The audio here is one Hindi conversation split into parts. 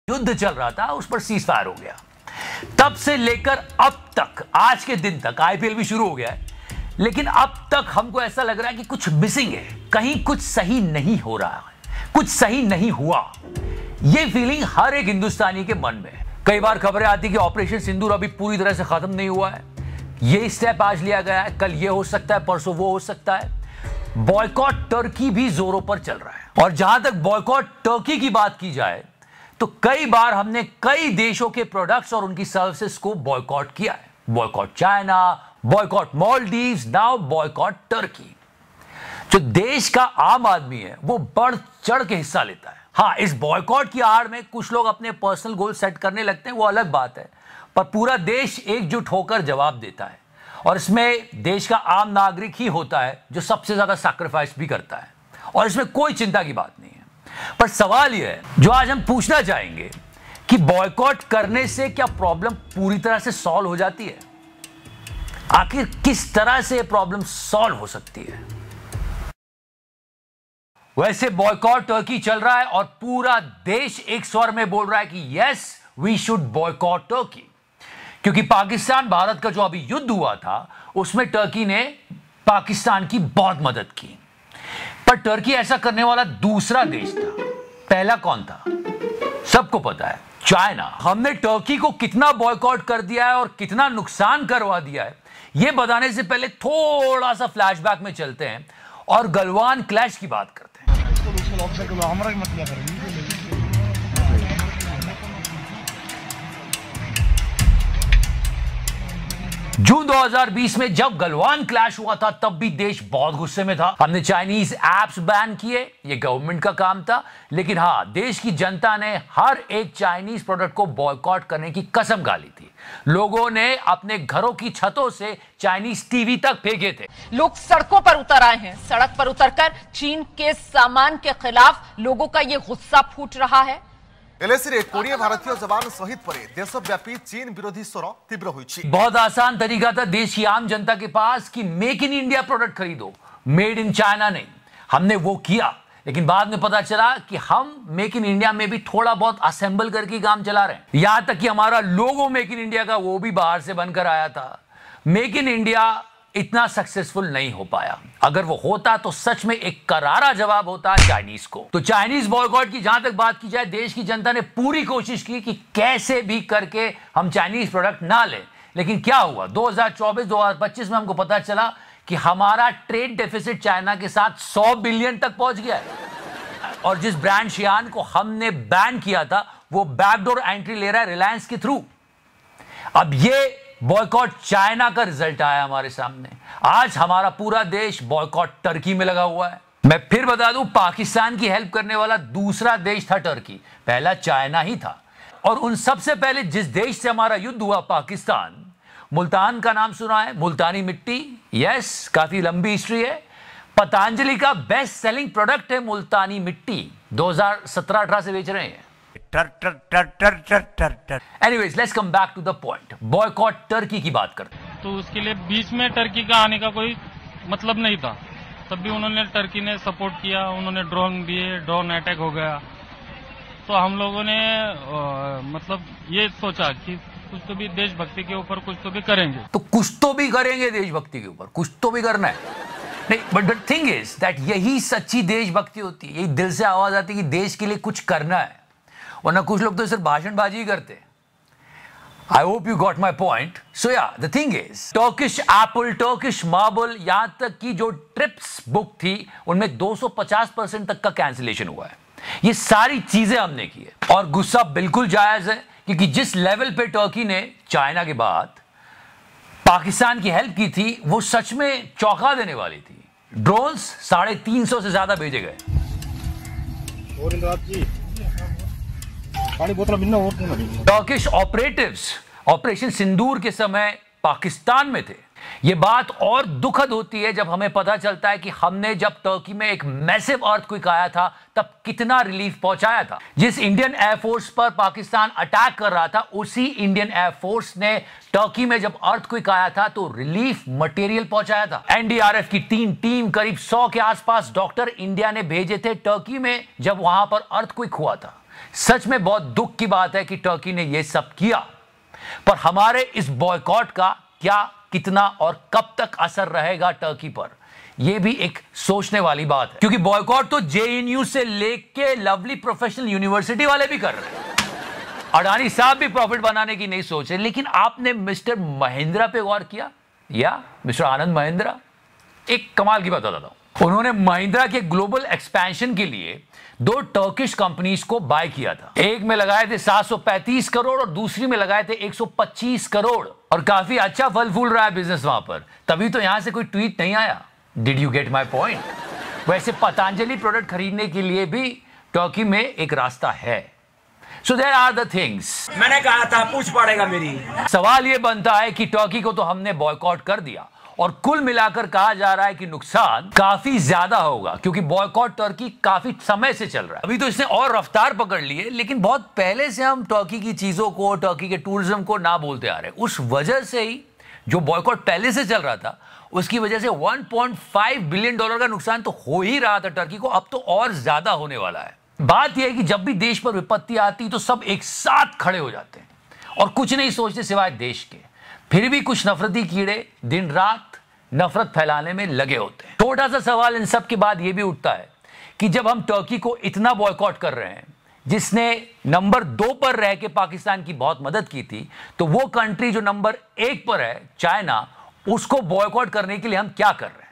युद्ध चल रहा था उस पर सीज फायर हो गया। तब से लेकर अब तक, आज के दिन तक आईपीएल भी शुरू हो गया है, लेकिन अब तक हमको ऐसा लग रहा है कि कुछ मिसिंग है, कहीं कुछ सही नहीं हो रहा है, कुछ सही नहीं हुआ। यह फीलिंग हर एक हिंदुस्तानी के मन में है। कई बार खबरें आती कि ऑपरेशन सिंदूर अभी पूरी तरह से खत्म नहीं हुआ है, ये स्टेप आज लिया गया है, कल ये हो सकता है, परसों वो हो सकता है। बॉयकॉट टर्की भी जोरों पर चल रहा है। और जहां तक बॉयकॉट टर्की की बात की जाए तो कई बार हमने कई देशों के प्रोडक्ट्स और उनकी सर्विसेज को बॉयकॉट किया है। Boycott China, boycott Maldives, now boycott Turkey. जो देश का आम आदमी है वो बढ़ चढ़ के हिस्सा लेता है। हाँ, इस बॉयकॉट की आड़ में कुछ लोग अपने पर्सनल गोल सेट करने लगते हैं, वो अलग बात है, पर पूरा देश एकजुट होकर जवाब देता है। और इसमें देश का आम नागरिक ही होता है जो सबसे ज्यादा सैक्रिफाइस भी करता है, और इसमें कोई चिंता की बात नहीं है। पर सवाल यह है जो आज हम पूछना चाहेंगे कि बॉयकॉट करने से क्या प्रॉब्लम पूरी तरह से सॉल्व हो जाती है? आखिर किस तरह से प्रॉब्लम सॉल्व हो सकती है? वैसे बॉयकॉट टर्की चल रहा है और पूरा देश एक स्वर में बोल रहा है कि yes, we should boycott Turkey, क्योंकि पाकिस्तान भारत का जो अभी युद्ध हुआ था उसमें टर्की ने पाकिस्तान की बहुत मदद की। पर टर्की ऐसा करने वाला दूसरा देश था। पहला कौन था? सबको पता है, चाइना। हमने टर्की को कितना बॉयकॉट कर दिया है और कितना नुकसान करवा दिया है, यह बताने से पहले थोड़ा सा फ्लैशबैक में चलते हैं और गलवान क्लैश की बात करते हैं। जून 2020 में जब गलवान क्लैश हुआ था तब भी देश बहुत गुस्से में था। हमने चाइनीज एप्स बैन किए, ये गवर्नमेंट का काम था, लेकिन हाँ, देश की जनता ने हर एक चाइनीज प्रोडक्ट को बॉयकॉट करने की कसम खा ली थी। लोगों ने अपने घरों की छतों से चाइनीज टीवी तक फेंके थे। लोग सड़कों पर उतर आए हैं। सड़क पर उतरकर चीन के सामान के खिलाफ लोगों का ये गुस्सा फूट रहा है। एलएसी 20 भारतीय जवान शहीद पर देशव्यापी चीन विरोधी स्वर तीव्र हुई। बहुत आसान तरीका था देश की आम जनता के पास कि मेक इन इंडिया प्रोडक्ट खरीदो, मेड इन चाइना नहीं। हमने वो किया, लेकिन बाद में पता चला कि हम मेक इन इंडिया में भी थोड़ा बहुत असेंबल करके काम चला रहे हैं। यहां तक कि हमारा लोगो मेक इन इंडिया का वो भी बाहर से बनकर आया था। मेक इन इंडिया इतना सक्सेसफुल नहीं हो पाया। अगर वो होता तो सच में एक करारा जवाब होता चाइनीज को। तो चाइनीज बॉयकॉट की जहां तक बात की जाए, देश की जनता ने पूरी कोशिश की कि कैसे भी करके हम चाइनीज प्रोडक्ट ना लें, लेकिन क्या हुआ? 2024-2025 में हमको पता चला कि हमारा ट्रेड डेफिसिट चाइना के साथ 100 बिलियन तक पहुंच गया है। और जिस ब्रांड शियान को हमने बैन किया था वो बैकडोर एंट्री ले रहा है रिलायंस के थ्रू। अब ये बॉयकॉट चाइना का रिजल्ट आया हमारे सामने। आज हमारा पूरा देश बॉयकॉट टर्की में लगा हुआ है। मैं फिर बता दूं, पाकिस्तान की हेल्प करने वाला दूसरा देश था टर्की, पहला चाइना ही था। और उन सबसे पहले जिस देश से हमारा युद्ध हुआ, पाकिस्तान, मुल्तान का नाम सुना है? मुल्तानी मिट्टी, यस, काफी लंबी हिस्ट्री है। पतंजलि का बेस्ट सेलिंग प्रोडक्ट है मुल्तानी मिट्टी, 2017-18 से बेच रहे हैं। Anyways, let's come back to the point. Boycott Turkey की बात करते हैं। तो उसके लिए बीच में टर्की का आने का कोई मतलब नहीं था, तब भी उन्होंने, टर्की ने सपोर्ट किया, उन्होंने ड्रोन दिए, ड्रोन अटैक हो गया। तो हम लोगों ने मतलब ये सोचा कि कुछ तो भी देशभक्ति के ऊपर कुछ तो भी करेंगे। तो कुछ तो भी करेंगे देशभक्ति के ऊपर, कुछ तो भी करना है। नहीं, but the thing is that यही सच्ची देशभक्ति होती है, यही दिल से आवाज आती है कि देश के लिए कुछ करना है। वरना कुछ लोग तो सिर्फ भाषणबाजी ही करते। I hope you got my point. So yeah, the thing is, Turkish apple, Turkish marble, यहां तक की जो ट्रिप्स बुक थी उनमें 250% तक का कैंसिलेशन हुआ है। ये सारी चीजें हमने की है और गुस्सा बिल्कुल जायज है, क्योंकि जिस लेवल पे टर्की ने चाइना के बाद पाकिस्तान की हेल्प की थी वो सच में चौंका देने वाली थी। ड्रोन्स 350 से ज्यादा भेजे गए। टर्किश ऑपरेटिव्स ऑपरेशन सिंदूर के समय पाकिस्तान में थे। यह बात और दुखद होती है जब हमें पता चलता है कि हमने जब टर्की में एक मैसिव अर्थक्वेक आया था तब कितना रिलीफ पहुंचाया था। जिस इंडियन एयरफोर्स पर पाकिस्तान अटैक कर रहा था, उसी इंडियन एयरफोर्स ने टर्की में जब अर्थक्वेक आया था तो रिलीफ मटेरियल पहुंचाया था। एनडीआरएफ की 3 टीम, करीब 100 के आसपास डॉक्टर इंडिया ने भेजे थे टर्की में जब वहां पर अर्थक्वेक हुआ था। सच में बहुत दुख की बात है कि टर्की ने यह सब किया, पर हमारे इस बॉयकॉट का क्या, कितना और कब तक असर रहेगा टर्की पर, यह भी एक सोचने वाली बात है। क्योंकि बॉयकॉट तो जेएनयू से लेके लवली प्रोफेशनल यूनिवर्सिटी वाले भी कर रहे हैं। अडानी साहब भी प्रॉफिट बनाने की नहीं सोच रहे। लेकिन आपने मिस्टर महिंद्रा पे गौर किया, या मिस्टर आनंद महिंद्रा? एक कमाल की बात बताता हूं, उन्होंने महिंद्रा के ग्लोबल एक्सपेंशन के लिए 2 टर्किश कंपनीज को बाय किया था। एक में लगाए थे 735 करोड़ और दूसरी में लगाए थे 125 करोड़, और काफी अच्छा फल फूल रहा है बिजनेस वहां पर। तभी तो यहां से कोई ट्वीट नहीं आया। Did you get my point? वैसे पतंजलि प्रोडक्ट खरीदने के लिए भी टर्की में एक रास्ता है। So there are the things. मैंने कहा था पूछ पड़ेगा मेरी। सवाल यह बनता है कि टर्की को तो हमने बॉयकॉट कर दिया, और कुल मिलाकर कहा जा रहा है कि नुकसान काफी ज्यादा होगा, क्योंकि बॉयकॉट टर्की काफी समय से चल रहा है। अभी तो इसने और रफ्तार पकड़ ली है, लेकिन बहुत पहले से हम टर्की की चीजों को, टर्की के टूरिज्म को ना बोलते आ रहे हैं। उस वजह से ही जो बॉयकॉट पहले से चल रहा था, उसकी वजह से $1.5 बिलियन का नुकसान तो हो ही रहा था टर्की को, अब तो और ज्यादा होने वाला है। बात यह है कि जब भी देश पर विपत्ति आती तो सब एक साथ खड़े हो जाते हैं और कुछ नहीं सोचते सिवाय देश के। फिर भी कुछ नफरती कीड़े दिन रात नफरत फैलाने में लगे होते हैं। छोटा सा सवाल इन सब के बाद यह भी उठता है कि जब हम टर्की को इतना बॉयकॉट कर रहे हैं, जिसने नंबर 2 पर रह के पाकिस्तान की बहुत मदद की थी, तो वो कंट्री जो नंबर 1 पर है, चाइना, उसको बॉयकॉट करने के लिए हम क्या कर रहे हैं?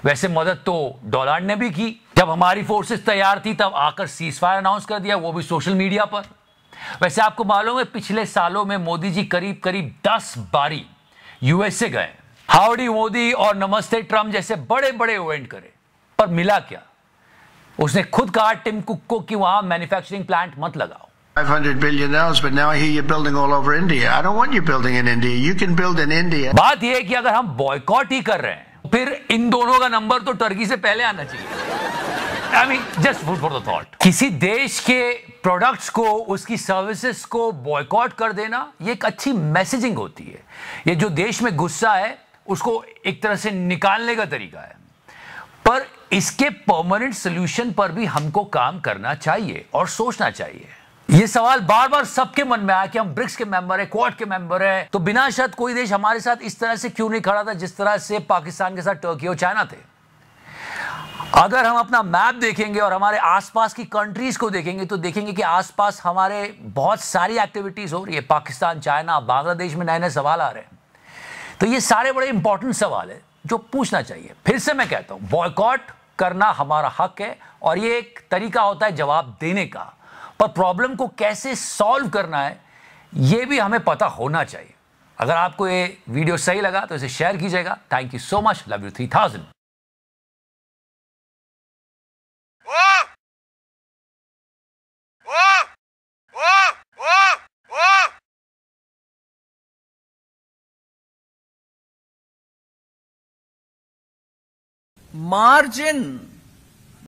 वैसे मदद तो डॉलर ने भी की। जब हमारी फोर्सेस तैयार थी तब आकर सीज फायर अनाउंस कर दिया, वो भी सोशल मीडिया पर। वैसे आपको मालूम है पिछले सालों में मोदी जी करीब करीब 10 बारी यूएसए गए, हाउडी मोदी और नमस्ते ट्रम्प जैसे बड़े बड़े इवेंट करे, पर मिला क्या? उसने खुद कहा टिम कुक को कि वहां मैन्युफैक्चरिंग प्लांट मत लगाओ। $500 billion, but now I hear you're building all over India. I don't want you building in India. You can build in India. बात यह है कि अगर हम बॉयकॉट ही कर रहे हैं, फिर इन दोनों का नंबर तो टर्की से पहले आना चाहिए। I mean, just food for the thought. किसी देश के प्रोडक्ट्स को, उसकी सर्विसेज को बॉयकॉट कर देना, ये एक अच्छी मैसेजिंग होती है। ये जो देश में गुस्सा है उसको एक तरह से निकालने का तरीका है। पर इसके परमानेंट सोल्यूशन पर भी हमको काम करना चाहिए और सोचना चाहिए। ये सवाल बार बार सबके मन में आया कि हम ब्रिक्स के मेंबर है, क्वाड के मेंबर है, तो बिना शर्त कोई देश हमारे साथ इस तरह से क्यों नहीं खड़ा था जिस तरह से पाकिस्तान के साथ टर्की और चाइना थे। अगर हम अपना मैप देखेंगे और हमारे आसपास की कंट्रीज को देखेंगे तो देखेंगे कि आसपास हमारे बहुत सारी एक्टिविटीज हो रही है। पाकिस्तान, चाइना, बांग्लादेश में नए नए सवाल आ रहे हैं। तो ये सारे बड़े इंपॉर्टेंट सवाल है जो पूछना चाहिए। फिर से मैं कहता हूं, बॉयकॉट करना हमारा हक है और ये एक तरीका होता है जवाब देने का, पर प्रॉब्लम को कैसे सॉल्व करना है ये भी हमें पता होना चाहिए। अगर आपको ये वीडियो सही लगा तो इसे शेयर कीजिएगा। Thank you so much. Love you 3000। margin